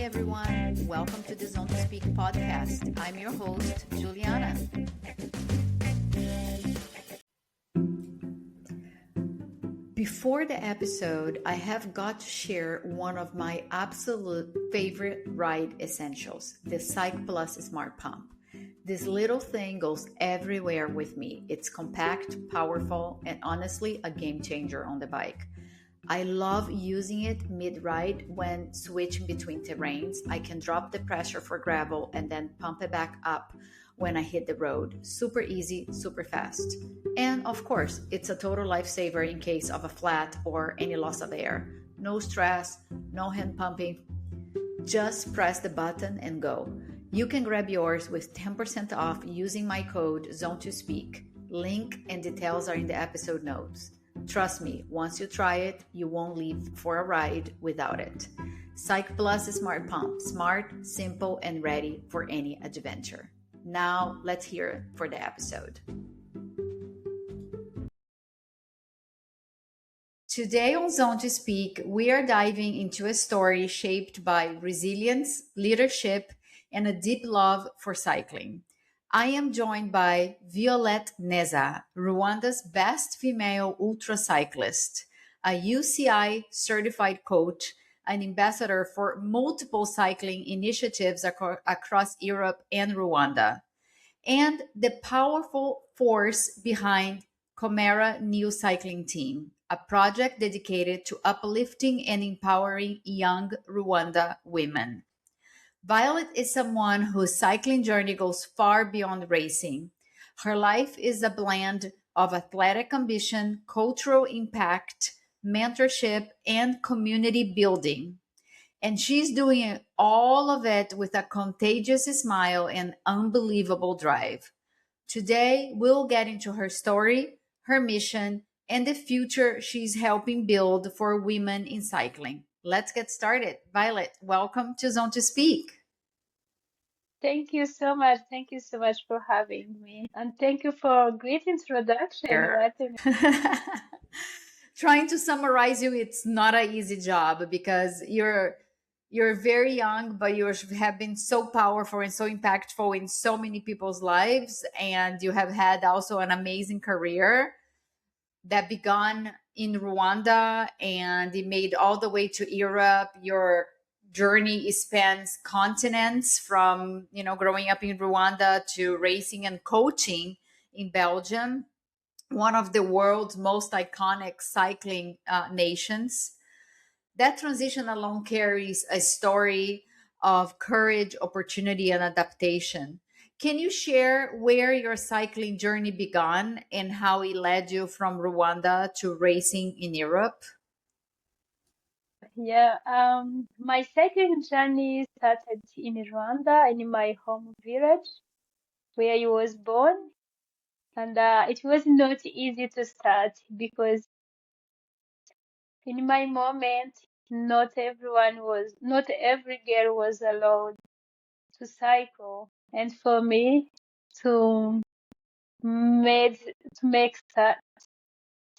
everyone. Welcome to the Zone to Speak podcast. I'm your host, Juliana. Before the episode, I have got to share one of my absolute favorite ride essentials, the cyclist Smart Pump. This little thing goes everywhere with me. It's compact, powerful, and honestly a game changer on the bike. I love using it mid-ride when switching between terrains. I can drop the pressure for gravel and then pump it back up when I hit the road. Super easy, super fast. And of course, it's a total lifesaver in case of a flat or any loss of air. No stress, no hand pumping. Just press the button and go. You can grab yours with 10% off using my code ZONE2SPEAK. Link and details are in the episode notes. Trust me, once you try it, you won't leave for a ride without it. Cyclist Smart Pump, smart, simple, and ready for any adventure. Now, let's hear it for the episode. Today on Zone to Speak, we are diving into a story shaped by resilience, leadership, and a deep love for cycling. I am joined by Violette Neza, Rwanda's best female ultra cyclist, a UCI-certified coach, an ambassador for multiple cycling initiatives across Europe and Rwanda, and the powerful force behind KOMERA New Cycling Team, a project dedicated to uplifting and empowering young Rwanda women. Violet is someone whose cycling journey goes far beyond racing. Her life is a blend of athletic ambition, cultural impact, mentorship, and community building. And she's doing all of it with a contagious smile and unbelievable drive. Today, we'll get into her story, her mission, and the future she's helping build for women in cycling. Let's get started. Violet, welcome to Zone to Speak. Thank you so much. Thank you so much for having me. And thank you for a great introduction. Trying to summarize you, it's not an easy job because you're very young, but you have been so powerful and so impactful in so many people's lives. And you have had also an amazing career that began in Rwanda and it made all the way to Europe. Your journey spans continents from, growing up in Rwanda to racing and coaching in Belgium, one of the world's most iconic cycling nations. That transition alone carries a story of courage, opportunity, and adaptation. Can you share where your cycling journey began and how it led you from Rwanda to racing in Europe? Yeah, my cycling journey started in Rwanda, in my home village where I was born. And it was not easy to start because in my moment, not every girl was allowed to cycle. And for me to make start,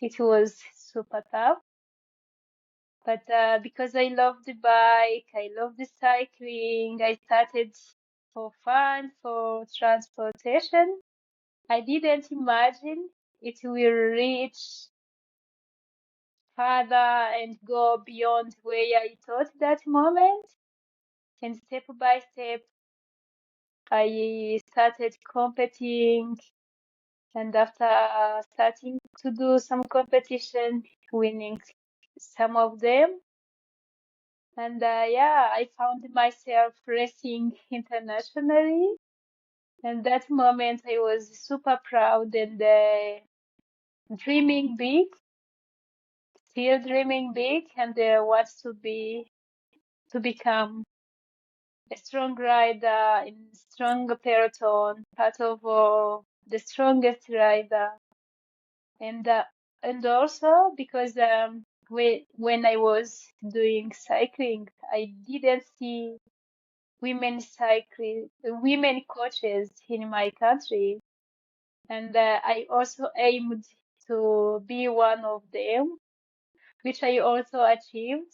it was super tough. But because I love the bike, I love the cycling, I started for fun, for transportation. I didn't imagine it will reach further and go beyond where I thought that moment. And step by step, I started competing. And after starting to do some competition, winning some of them, and I found myself racing internationally. And that moment, I was super proud and dreaming big, still dreaming big, and want to become a strong rider in strong peloton, part of the strongest rider, and also because when I was doing cycling, I didn't see women coaches in my country, and I also aimed to be one of them, which I also achieved.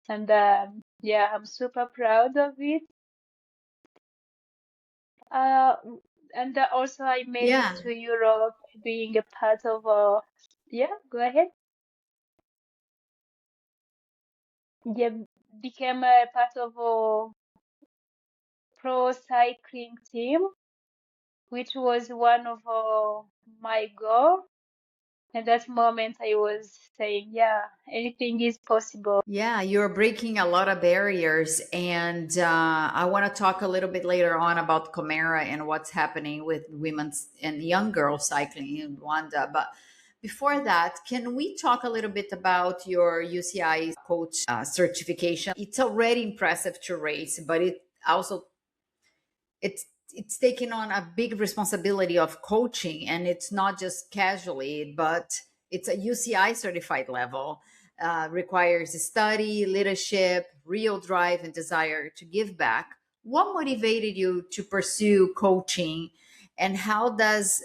And yeah, I'm super proud of it. Uh, and also I made it Yeah. to Europe, being a part of yeah, go ahead. Yeah, became a part of a pro cycling team, which was one of my goal. At that moment, I was saying, yeah, anything is possible. Yeah, you're breaking a lot of barriers. And I want to talk a little bit later on about KOMERA and what's happening with women's and young girls cycling in Rwanda. But before that, can we talk a little bit about your UCI coach certification? It's already impressive to race, but it also it's taking on a big responsibility of coaching, and it's not just casually, but it's a UCI certified level. Requires study, leadership, real drive, and desire to give back. What motivated you to pursue coaching, and how does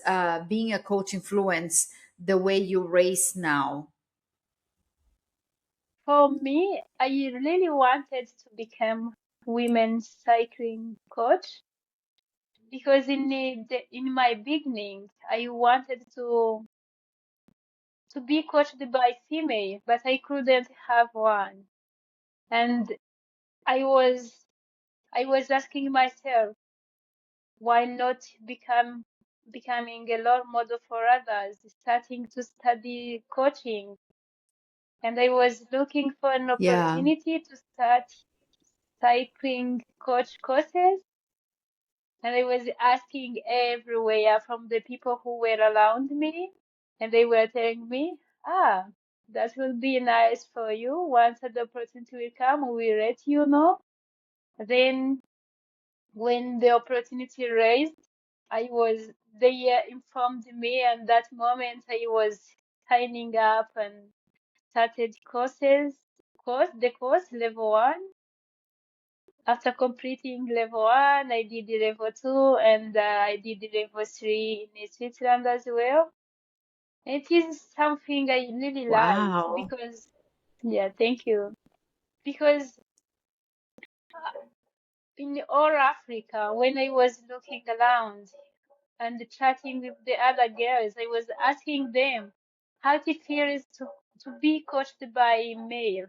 being a coach influence the way you race now? For me, I really wanted to become women's cycling coach because in my beginning, I wanted to be coached by female, but I couldn't have one. And I was I was asking myself, why not becoming a role model for others, starting to study coaching. And I was looking for an Yeah. opportunity to start cycling coach courses. And I was asking everywhere from the people who were around me. And they were telling me, that will be nice for you. Once the opportunity will come, we'll let you know. Then when the opportunity raised, they informed me, and that moment I was signing up and started the course level one. After completing level one, I did the level two, and I did the level three in Switzerland as well. It is something I really like Wow. because, yeah, thank you. Because in all Africa, when I was looking around, and chatting with the other girls, I was asking them how it feels to be coached by a male.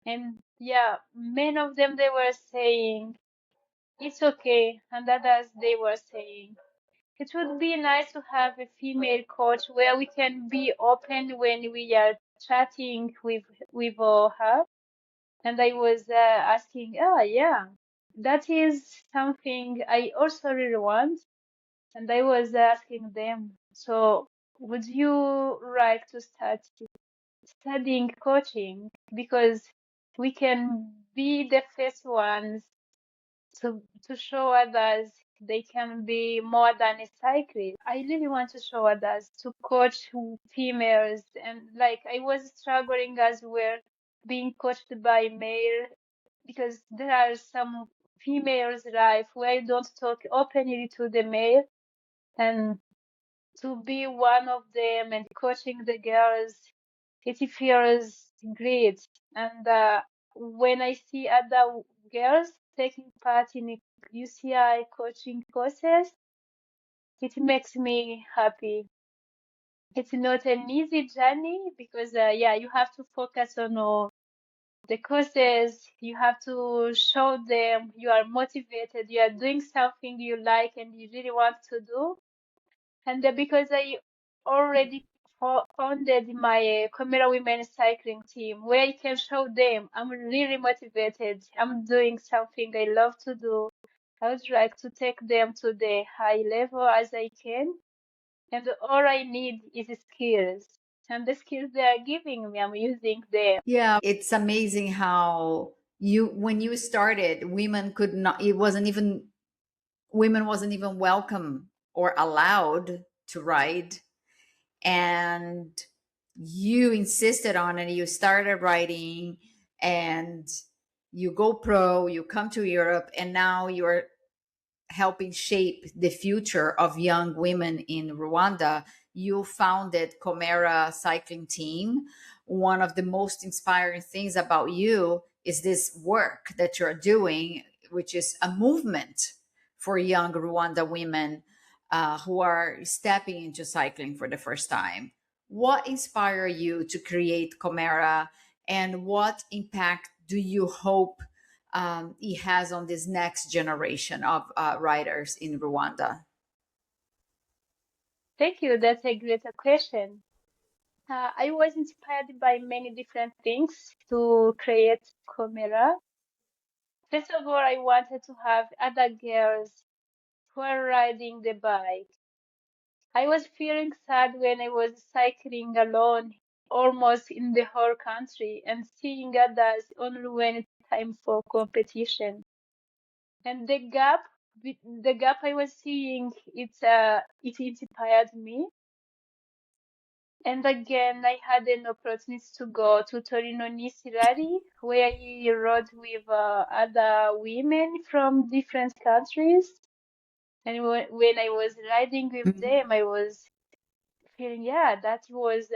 And yeah, many of them, they were saying, it's okay. And others, they were saying, it would be nice to have a female coach where we can be open when we are chatting with her. And I was asking, yeah, that is something I also really want. And I was asking them, so would you like to start studying coaching? Because we can be the first ones to show others they can be more than a cyclist. I really want to show others to coach females, and like I was struggling as well being coached by male because there are some females life where I don't talk openly to the male, and to be one of them and coaching the girls, it feels great. And when I see other girls taking part in UCI coaching courses, it makes me happy. It's not an easy journey because, yeah, you have to focus on the courses. You have to show them you are motivated, you are doing something you like and you really want to do. And because I already founded my KOMERA Women Cycling Team, where I can show them I'm really motivated. I'm doing something I love to do. I would like to take them to the high level as I can. And all I need is skills. And the skills they are giving me, I'm using them. Yeah, it's amazing how when you started, women could not, it wasn't even, women wasn't even welcome or allowed to ride. And you insisted on it. You started riding, and you go pro, you come to Europe, and now you're helping shape the future of young women in Rwanda. You founded KOMERA Cycling Team. One of the most inspiring things about you is this work that you're doing, which is a movement for young Rwanda women who are stepping into cycling for the first time. What inspired you to create KOMERA, and what impact do you hope it has on this next generation of riders in Rwanda? Thank you. That's a great question. I was inspired by many different things to create KOMERA. First of all, I wanted to have other girls who are riding the bike. I was feeling sad when I was cycling alone almost in the whole country and seeing others only when it's time for competition. And the gap I was seeing, it inspired me. And again, I had an opportunity to go to Torino Nice Rally, where I rode with other women from different countries. And when I was riding with Mhm. them, I was feeling, yeah, that was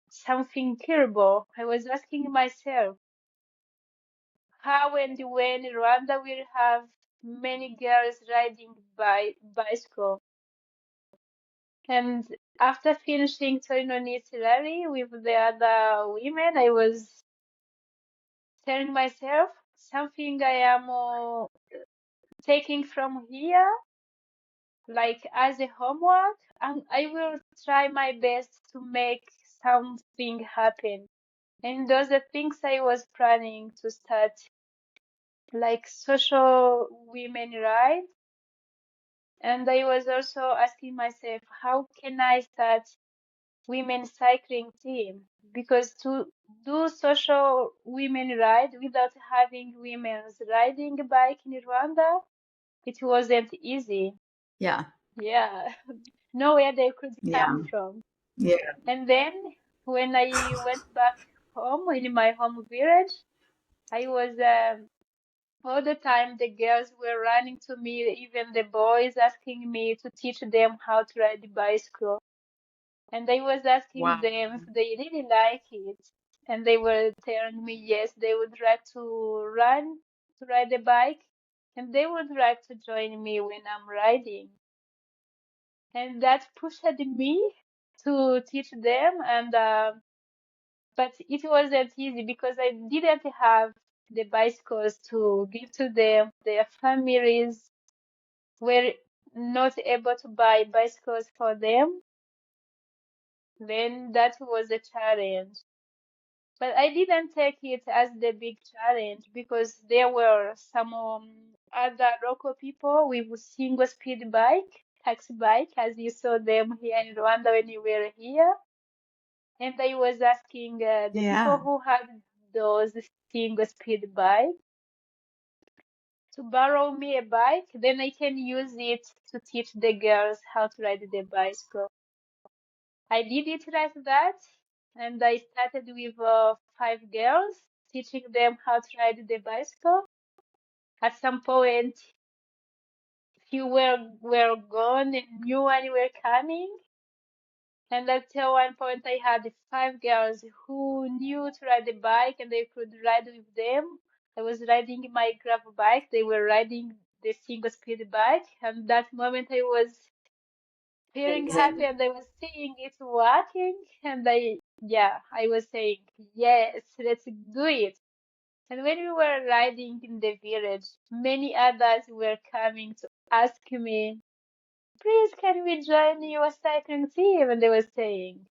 something terrible. I was asking myself, how and when Rwanda will have many girls riding bicycle. And after finishing Torino Nice Rally with the other women, I was telling myself something I am taking from here, like as a homework, and I will try my best to make something happen. And those are things I was planning to start, like social women rights. And I was also asking myself, how can I start women cycling team? Because to do social women ride without having women's riding a bike in Rwanda, it wasn't easy. Yeah, Yeah, nowhere they could yeah, come from. yeah. And then when I went back home in my home village, I was all the time the girls were running to me, even the boys asking me to teach them how to ride the bicycle. And I was asking Wow. them if they really like it. And they were telling me yes, they would like to ride the bike, and they would like to join me when I'm riding. And that pushed me to teach them. And but it wasn't easy because I didn't have the bicycles to give to them. Their families were not able to buy bicycles for them. Then that was a challenge. But I didn't take it as the big challenge because there were some other local people with single speed bike, taxi bike, as you saw them here in Rwanda when you were here. And I was asking the people Yeah. who had those single speed bike to borrow me a bike. Then I can use it to teach the girls how to ride the bicycle. I did it like that, and I started with 5 girls, teaching them how to ride the bicycle. At some point, few were gone and new one were coming. And until one point, I had 5 girls who knew to ride the bike and they could ride with them. I was riding my gravel bike. They were riding the single speed bike. And that moment, I was feeling happy Amazing. and I was seeing it working. And I was saying, yes, let's do it. And when we were riding in the village, many others were coming to ask me, please, can we join your cycling team? And they were saying,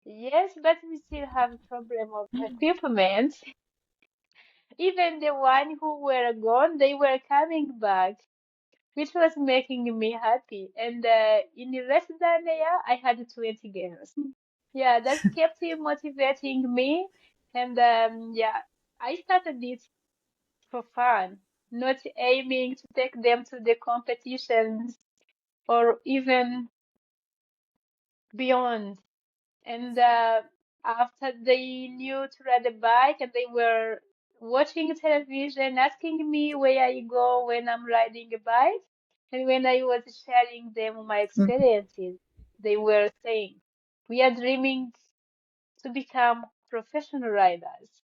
yes, but we still have a problem of equipment. Even the one who were gone, they were coming back, which was making me happy. And in less than a year, I had 20 girls. Yeah, that kept him motivating me. And I started it for fun, not aiming to take them to the competitions or even beyond. And after they knew to ride a bike and they were watching television, asking me where I go when I'm riding a bike, and when I was sharing them my Mhm. experiences, they were saying, "We are dreaming to become professional riders."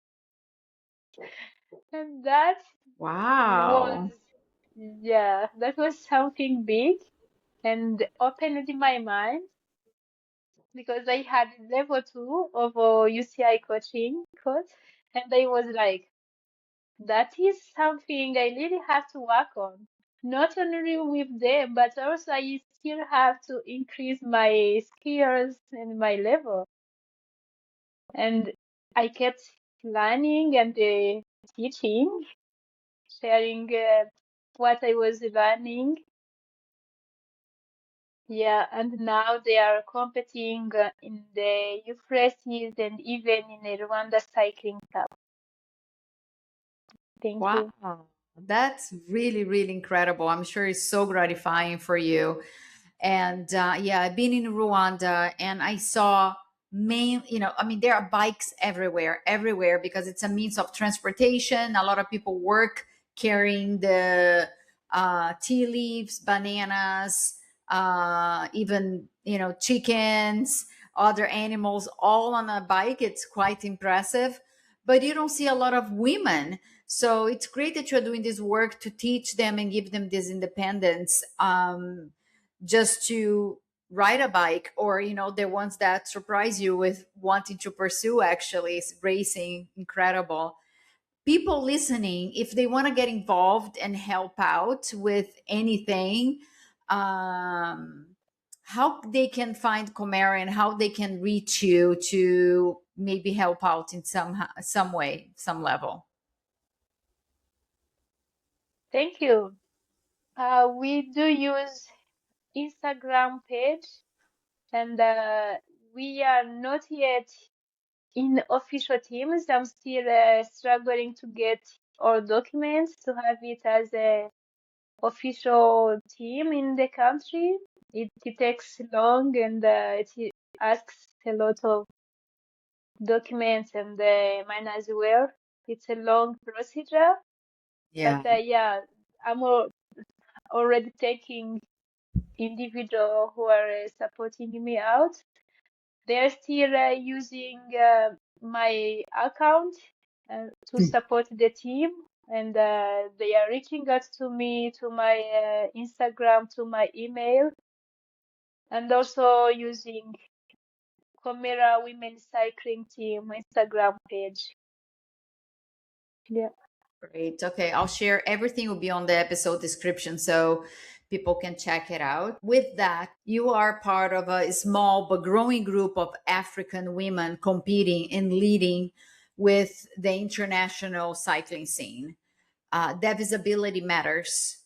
And that was, Wow. yeah, that was something big and opened my mind because I had level two of a UCI coaching course, and I was like, that is something I really have to work on. Not only with them, but also I still have to increase my skills and my level. And I kept learning and teaching, sharing what I was learning. Yeah, and now they are competing in the youth races and even in the Rwanda cycling club. Thank you. Wow. That's really, really incredible. I'm sure it's so gratifying for you. And yeah, I've been in Rwanda and I saw I mean, there are bikes everywhere, everywhere, because it's a means of transportation. A lot of people work carrying the tea leaves, bananas, even, chickens, other animals, all on a bike. It's quite impressive. But you don't see a lot of women. So it's great that you're doing this work to teach them and give them this independence. Just to ride a bike, or the ones that surprise you with wanting to pursue actually is racing. Incredible. People listening, if they want to get involved and help out with anything, um how they can find KOMERA and how they can reach you to maybe help out in some way, some level. Thank you. We do use Instagram page, and we are not yet in official teams. I'm still struggling to get all documents to have it as a official team in the country. It takes long, and it asks a lot of documents and mine as well. It's a long procedure, but Yeah. yeah, I'm already taking individual who are supporting me out. They're still using my account to support the team, and they are reaching out to me, to my Instagram, to my email, and also using KOMERA Women Cycling Team Instagram page. Yeah. Great. Okay. I'll share everything will be on the episode description so people can check it out. With that, you are part of a small but growing group of African women competing and leading with the international cycling scene. That visibility matters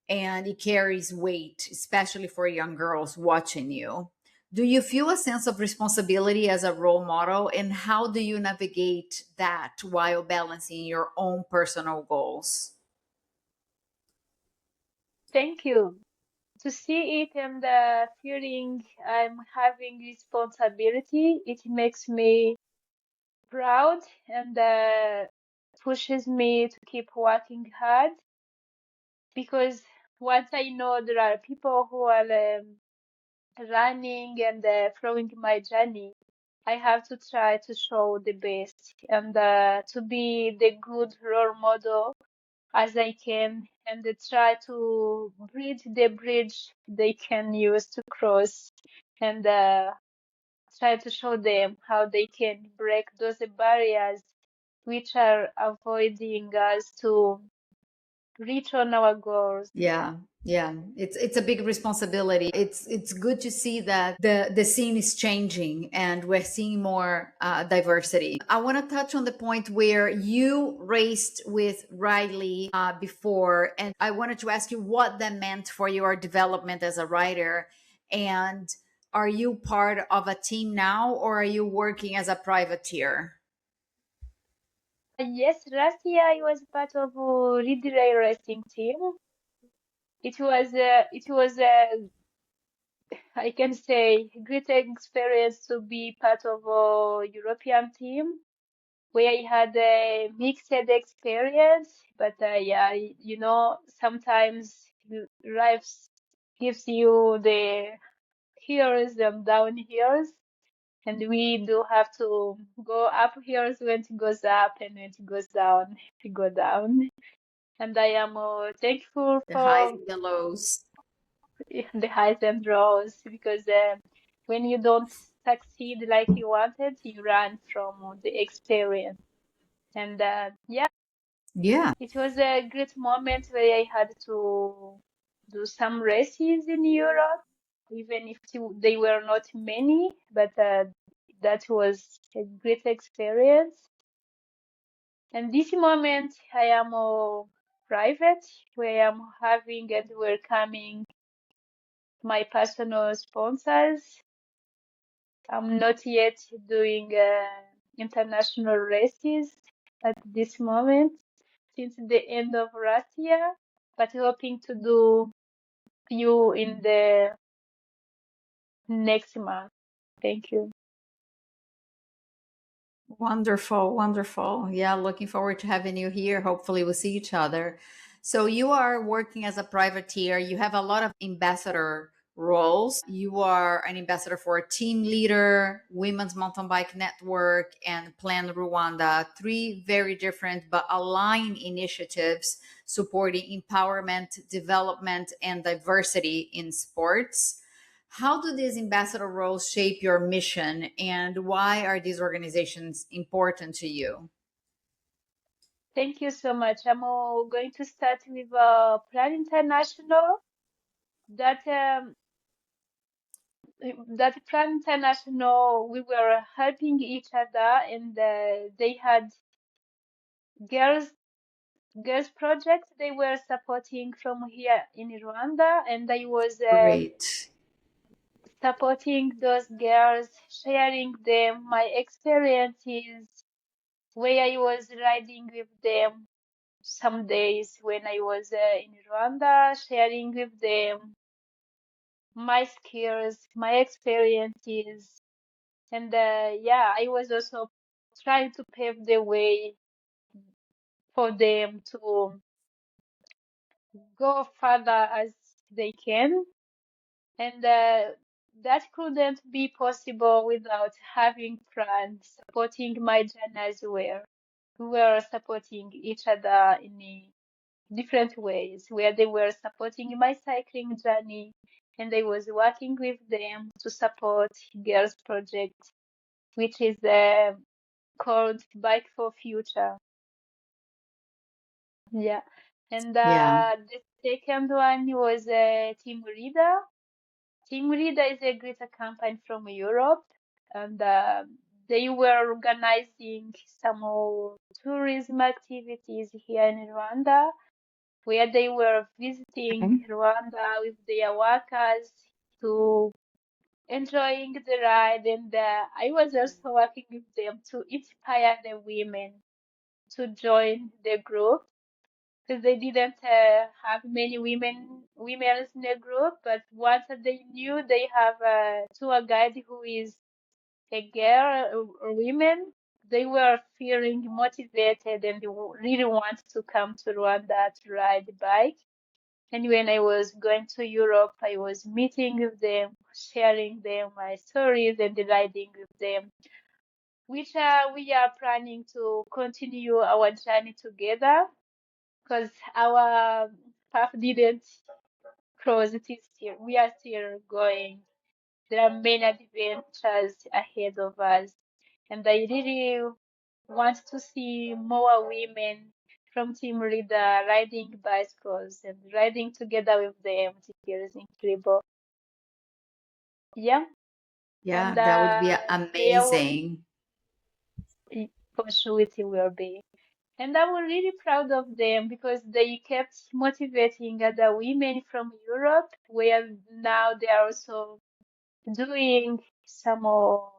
and it carries weight, especially for young girls watching you. Do you feel a sense of responsibility as a role model, and how do you navigate that while balancing your own personal goals? Thank you. To see it and feeling I'm having responsibility, it makes me proud and pushes me to keep working hard because once I know there are people who are running and following my journey, I have to try to show the best and to be the good role model as I can and try to bridge the bridge they can use to cross and try to show them how they can break those barriers which are avoiding us to reach on our goals. Yeah, yeah, it's a big responsibility. It's good to see that the scene is changing and we're seeing more diversity. I want to touch on the point where you raced with Riley before, and I wanted to ask you what that meant for your development as a rider. And are you part of a team now, or are you working as a privateer? Yes, last year I was part of a relay racing team. It was I can say great experience to be part of a European team where I had a mixed experience. But yeah, sometimes life gives you the hills and down hills. And we do have to go up hills when it goes up, and when it goes down, it go down. And I am thankful The highs for and the lows. the highs and lows, because when you don't succeed like you wanted, you run from the experience. And yeah, Yeah. it was a great moment where I had to do some races in Europe, even if they were not many, but that was a great experience. And this moment, I am private, where I'm having and welcoming my personal sponsors. I'm not yet doing international races at this moment since the end of last year, but hoping to do few in the next month. Thank you. Wonderful, wonderful. Yeah, looking forward to having you here. Hopefully, we'll see each other. So, you are working as a privateer. You have a lot of ambassador roles. You are an ambassador for a team leader, Women's Mountain Bike Network, and Plan Rwanda. Three very different but aligned initiatives supporting empowerment, development, and diversity in sports. How do these ambassador roles shape your mission, and why are these organizations important to you? Thank you so much. I'm going to start with Plan International. That that Plan International, we were helping each other, and they had girls girls project they were supporting from here in Rwanda, and I was Great. supporting those girls, sharing them my experiences, where I was riding with them some days when I was in Rwanda, sharing with them my skills, my experiences. And yeah, I was also trying to pave the way for them to go further as they can. And that couldn't be possible without having friends supporting my journey as well. We were supporting each other in different ways, where they were supporting my cycling journey, and I was working with them to support Girls Project, which is called Bike for Future. Yeah. And Yeah. the second one was Team Leader. Team Leader is a greater company from Europe, and they were organizing some tourism activities here in Rwanda, where they were visiting Okay. Rwanda with their workers to enjoying the ride. And I was also working with them to inspire the women to join the group, because they didn't have many women in the group. But once they knew they have a tour guide who is a girl or women, they were feeling motivated and really want to come to Rwanda to ride bike. And when I was going to Europe, I was meeting with them, sharing them my stories, and riding with them, which we are planning to continue our journey together, because our path didn't cross. It is still, we are still going. There are many adventures ahead of us, and I really want to see more women from Team Leader riding bicycles and riding together with them. It is incredible. Yeah, and Yeah, that would be there amazing. for sure it will be. And I'm really proud of them, because they kept motivating other women from Europe, where now they are also doing some more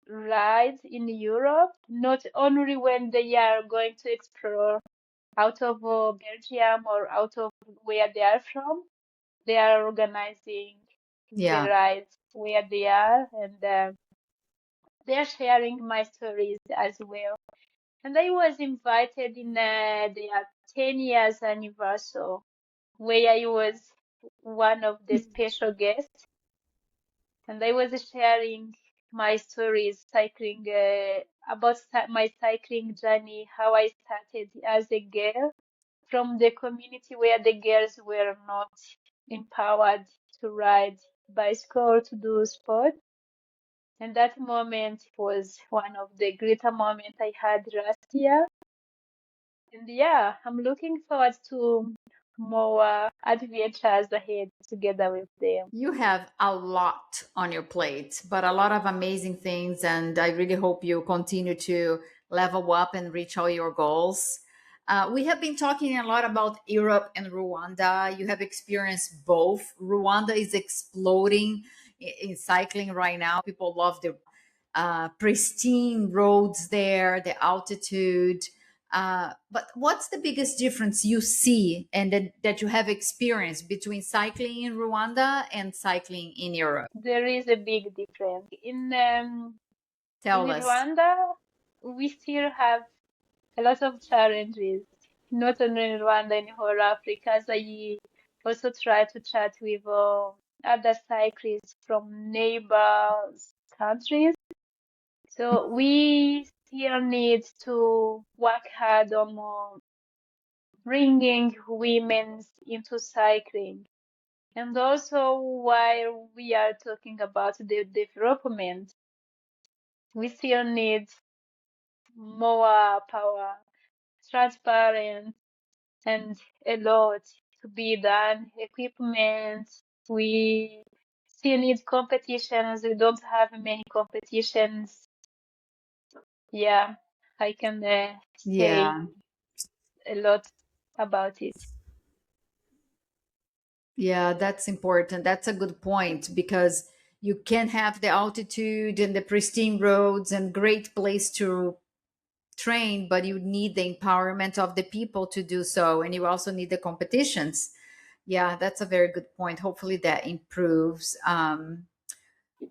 rides in Europe, not only when they are going to explore out of Belgium or out of where they are from. They are organizing the Yeah. rides where they are, and they are sharing my stories as well. And I was invited in their 10 years anniversary, where I was one of the special guests, and I was sharing my stories cycling, about my cycling journey, how I started as a girl from the community where the girls were not empowered to ride bicycle, to do sport. And that moment was one of the greater moments I had last year. And yeah, I'm looking forward to more adventures ahead together with them. You have a lot on your plate, but a lot of amazing things. And I really hope you continue to level up and reach all your goals. We have been talking a lot about Europe and Rwanda. You have experienced both. Rwanda is exploding in cycling right now. People love the pristine roads there, the altitude. But what's the biggest difference you see and that you have experienced between cycling in Rwanda and cycling in Europe? There is a big difference. In Tell us. Rwanda, we still have a lot of challenges, not only in Rwanda, in whole Africa. As I also try to chat with other cyclists from neighbors countries. So we still need to work hard on bringing women into cycling. And also, while we are talking about the development, we still need more power, transparent, and a lot to be done. Equipment, we still need competitions. We don't have many competitions. Yeah, I can say Yeah. a lot about it. Yeah, that's important. That's a good point because you can have the altitude and the pristine roads and great place to train, but you need the empowerment of the people to do so. And you also need the competitions. Yeah, that's a very good point. Hopefully that improves.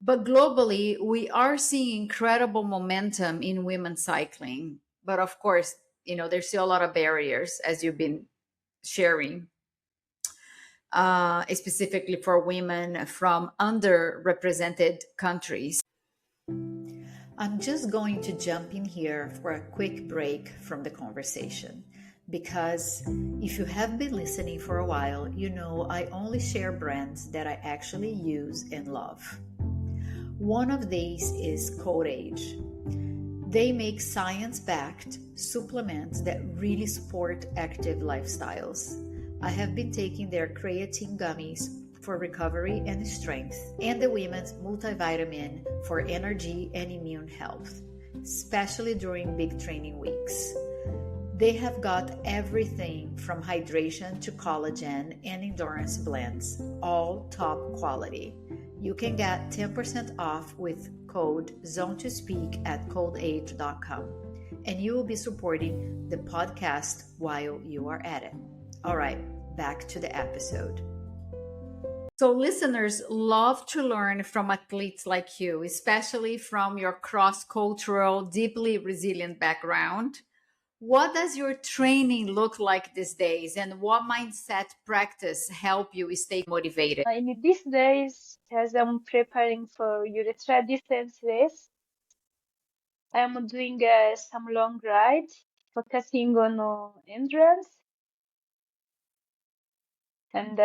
But globally, we are seeing incredible momentum in women's cycling. But of course, there's still a lot of barriers, as you've been sharing, specifically for women from underrepresented countries. I'm just going to jump in here for a quick break from the conversation because if you have been listening for a while, you know I only share brands that I actually use and love. One of these is Code Age. They make science backed supplements that really support active lifestyles. I have been taking their creatine gummies for recovery and strength, and the women's multivitamin for energy and immune health, especially during big training weeks. They have got everything from hydration to collagen and endurance blends, all top quality. You can get 10% off with code ZONE2SPEAK at codeage.com, and you will be supporting the podcast while you are at it. All right, back to the episode. So, listeners love to learn from athletes like you, especially from your cross cultural, deeply resilient background. What does your training look like these days, and what mindset practice help you stay motivated? In these days, as I'm preparing for ultra distance race, I'm doing some long ride, focusing on endurance and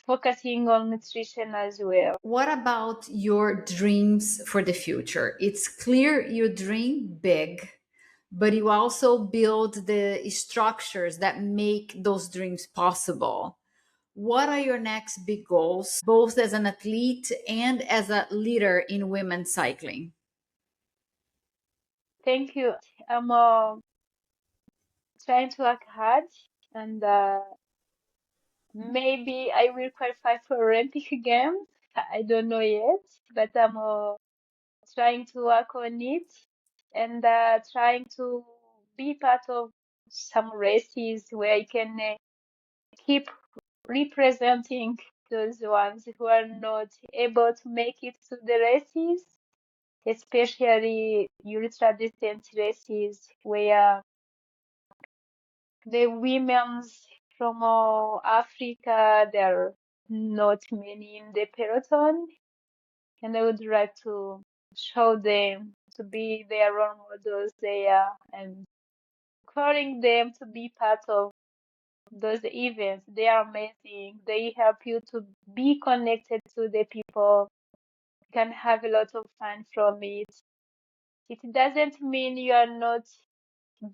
focusing on nutrition as well. What about your dreams for the future? It's clear you dream big, but you also build the structures that make those dreams possible. What are your next big goals, both as an athlete and as a leader in women's cycling? Thank you. I'm trying to work hard and maybe I will qualify for Olympic Games. I don't know yet, but I'm trying to work on it and trying to be part of some races where I can keep representing those ones who are not able to make it to the races, especially ultra distance races where the women's from Africa, there are not many in the peloton, and I would like to show them to be their role models there and calling them to be part of those events. They are amazing. They help you to be connected to the people. You can have a lot of fun from it. It doesn't mean you are not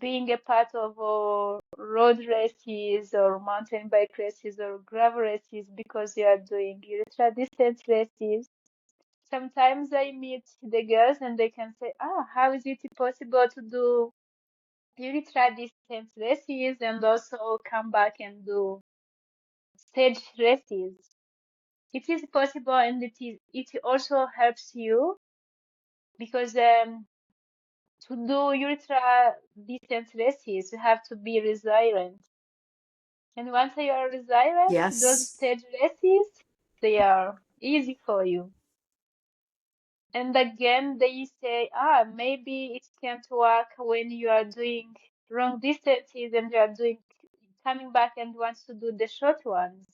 being a part of road races or mountain bike races or gravel races because you are doing ultra distance races. Sometimes I meet the girls and they can say, how is it possible to do ultra distance races and also come back and do stage races? It is possible, and it also helps you because to do ultra distance races you have to be resilient. And once you are resilient, those Yes. stage races, they are easy for you. And again, they say, maybe it can't work when you are doing long distances and you are doing coming back and wants to do the short ones.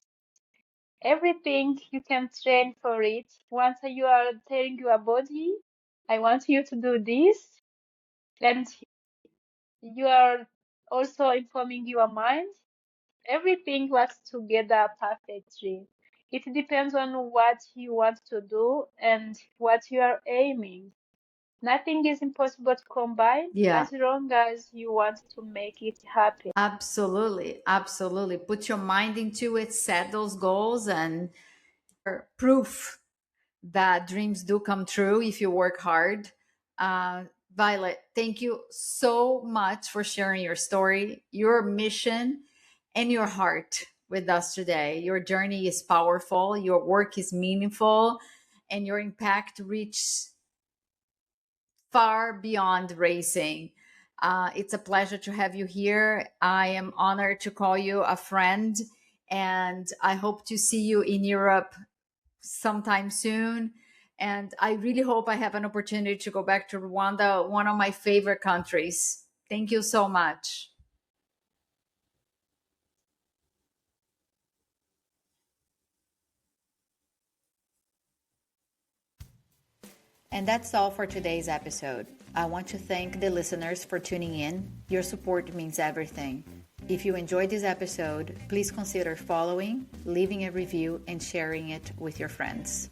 Everything you can train for it. Once you are telling your body, I want you to do this, and you are also informing your mind, everything works together perfectly. It depends on what you want to do and what you are aiming. Nothing is impossible to combine Yeah. as long as you want to make it happen. Absolutely. Absolutely. Put your mind into it, set those goals, and proof that dreams do come true if you work hard. Uh, Violet, thank you so much for sharing your story, your mission, and your heart with us today. Your journey is powerful, your work is meaningful, and your impact reaches far beyond racing. It's a pleasure to have you here. I am honored to call you a friend, and I hope to see you in Europe sometime soon. And I really hope I have an opportunity to go back to Rwanda, one of my favorite countries. Thank you so much. And that's all for today's episode. I want to thank the listeners for tuning in. Your support means everything. If you enjoyed this episode, please consider following, leaving a review, and sharing it with your friends.